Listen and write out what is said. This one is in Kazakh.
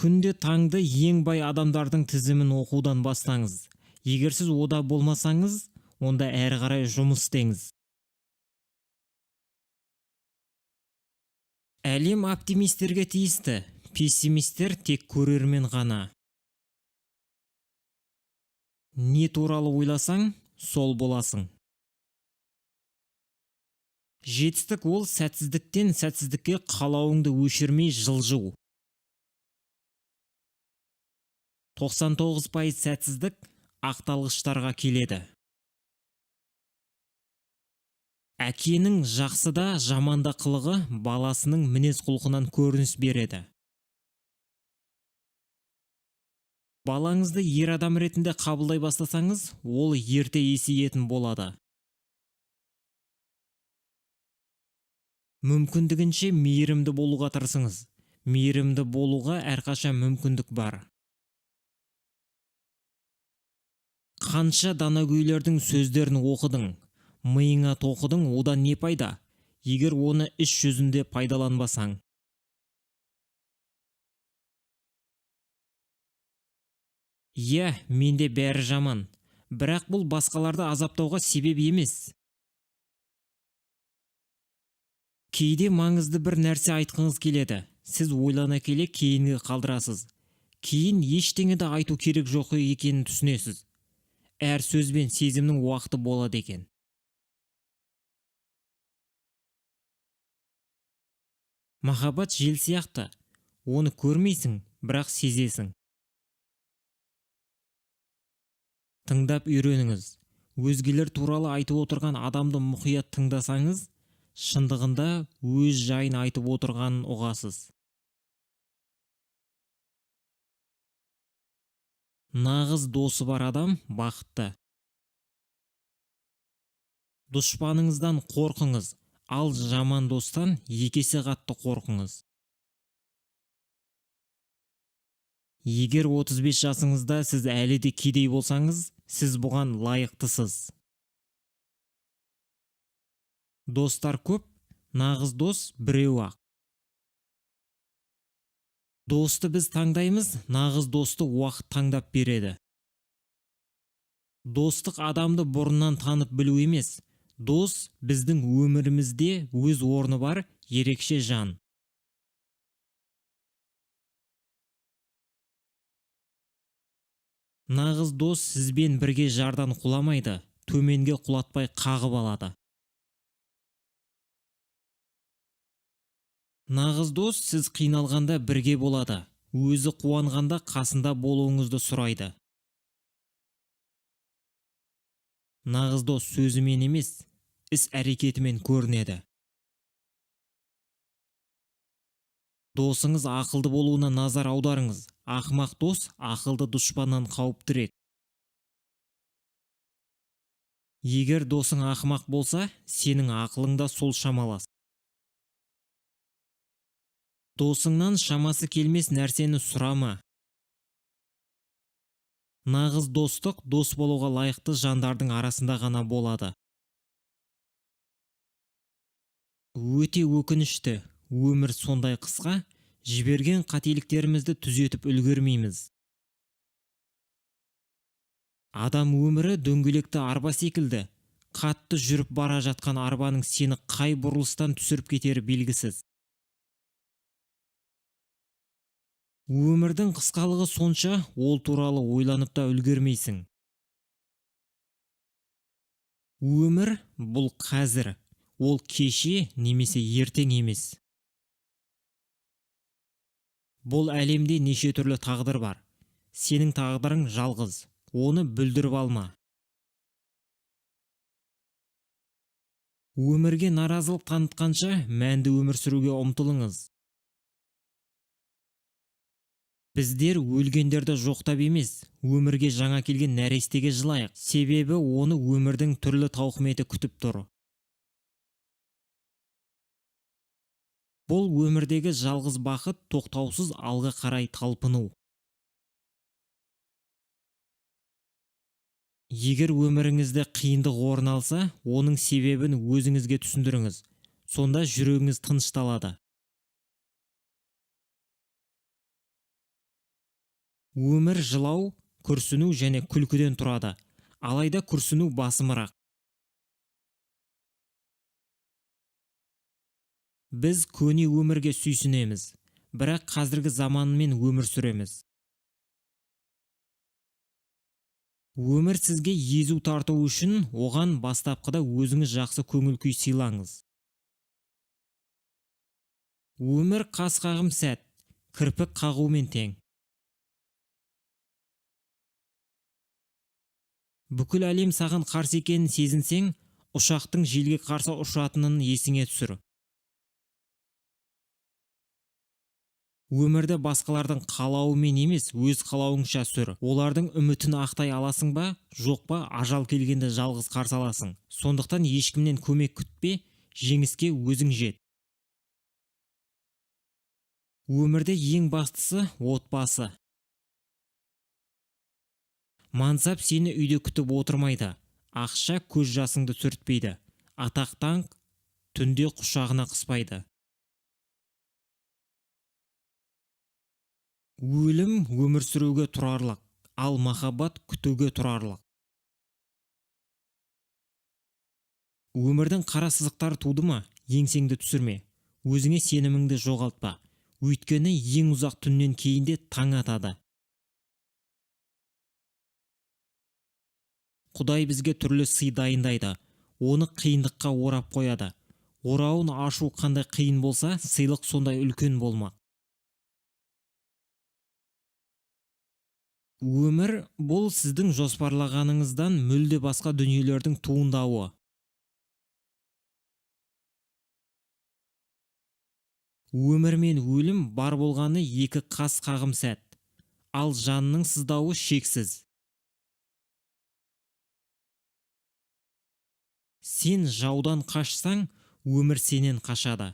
Күнде таңды ең бай адамдардың тізімін оқудан бастаңыз. Егер сіз ода болмасаңыз, онда әрі қарай жұмыс істеңіз. Әлем оптимистерге тиісті, пессимистер тек көрермен ғана. Не туралы ойласаң, сол боласың. Жетістік ол сәтсіздіктен сәтсіздікке қалауыңды өшірмей жылжу. 99% сәтсіздік ақталғыштарға келеді. Әкенің жақсыда, жаманда қылығы баласының мінез құлқынан көрініс береді. Балаңызды ер адам ретінде қабылдай бастасаңыз, ол ерте есейетін болады. Мүмкіндігінше мейірімді болуға тырысыңыз. Мейірімді болуға әрқашан мүмкіндік бар. Қанша данагөйлердің сөздерін оқыдың, миыңа тоқыдың, одан не пайда, егер оны іс жүзінде пайдаланбасаң? Иә, менде бәрі жаман, бірақ бұл басқаларды азаптауға себеп емес. Кейде маңызды бір нәрсе айтқыңыз келеді. Сіз ойлана келе кейінге қалдырасыз. Кейін ештеңе де айту керек жоқ екенін түсінесіз. Әр сөз бен сезімнің уақыты болады екен. Махаббат жел сияқты. Оны көрмейсің, бірақ сезесің. Тыңдап үйреніңіз. Өзгелер туралы айтып отырған адамды мұқият тыңдасаңыз, шындығында өз жайын айтып отырғанын ұғасыз. Нағыз досы бар адам бақытты. Дұшпаныңыздан қорқыңыз, ал жаман достан екі есе қатты қорқыңыз. Егер 35 жасыңызда сіз әлі де кедей болсаңыз, сіз бұған лайықтысыз. Достар көп, нағыз дос біреу-ақ. Досты біз таңдаймыз, нағыз досты уақыт таңдап береді. Достық адамды бұрыннан танып білу емес. Дос біздің өмірімізде өз орны бар, ерекше жан. Нағыз дос сізбен бірге жардан құламайды, төменге құлатпай қағып алады. Нағыз дос сіз қиналғанда бірге болады, өзі қуанғанда қасында болуыңызды сұрайды. Нағыз дос сөзімен емес, іс әрекетімен көрінеді. Досыңыз ақылды болуына назар аударыңыз. Ақымақ дос ақылды дұшпаннан қауіптірек. Егер досың ақымақ болса, сенің ақылың да сол шамалас. Досыңнан шамасы келмес нәрсені сұрама. Нағыз достық дос болуға лайықты жандардың арасында ғана болады. Өте өкінішті, өмір сондай қысқа, жіберген қателіктерімізді түзетіп үлгермейміз. Адам өмірі дөңгелекті арба секілді. Қатты жүріп бара жатқан арбаның сені қай бұрылыстан түсіріп кетері белгісіз. Өмірдің қысқалығы сонша, ол туралы ойланып та үлгермейсің. Өмір бұл қазір, ол кеше немесе ертең емес. Бұл әлемде неше түрлі тағдыр бар. Сенің тағдырың жалғыз, оны бүлдіріп алма. Өмірге наразылық танытқанша, мәнді өмір сүруге ұмтылыңыз. Біздер өлгендерді жоқтап емес, өмірге жаңа келген нәрестеге жылайық, себебі оны өмірдің түрлі тауқыметі күтіп тұр. Бұл өмірдегі жалғыз бақыт тоқтаусыз алға қарай талпыну. Егер өміріңізде қиындық орын алса, оның себебін өзіңізге түсіндіріңіз. Сонда жүрегіңіз тынышталады. Өмір жылау, күрсіну және күлкіден тұрады. Алайда күрсіну басымырақ. Біз көне өмірге сүйсінеміз, бірақ қазіргі заманмен өмір сүреміз. Өмір сізге езу тарту үшін, оған бастапқыда өзіңіз жақсы көңіл күй сыйлаңыз. Өмір қас қағым сәт, кірпік қағумен тең. Бүкіл әлем саған қарсы екенін сезінсең, ұшақтың желге қарсы ұшатынын есіңе түсір. Өмірді басқалардың қалауымен емес, өз қалауыңша сүр. Олардың үмітін ақтай аласың ба, жоқ па, ажал келгенде жалғыз қарсы аласың. Сондықтан ешкімнен көмек күтпе, жеңіске өзің жет. Өмірде ең бастысы отбасы. Мансап сені үйде күтіп отырмайды. Ақша көз жасыңды сүртпейді. Атақ-даңқ түнде құшағына қыспайды. Өлім өмір сүруге тұрарлық, ал махаббат күтуге тұрарлық. Өмірдің қара сызықтары туды ма, еңсеңді түсірме. Өзіңе сеніміңді жоғалтпа. Өйткені ең ұзақ түннен кейін де таң атады. Құдай бізге түрлі сый дайындайды. Оны қиындыққа орап қояды. Орауын ашу қандай қиын болса, сыйлық сондай үлкен болмақ. Өмір бұл сіздің жоспарлағаныңыздан мүлде басқа дүниелердің туындауы. Өмір мен өлім бар болғаны екі қас қағым сәт, ал жанның сыздауы шексіз. Сен жаудан қашсаң, өмір сенен қашады.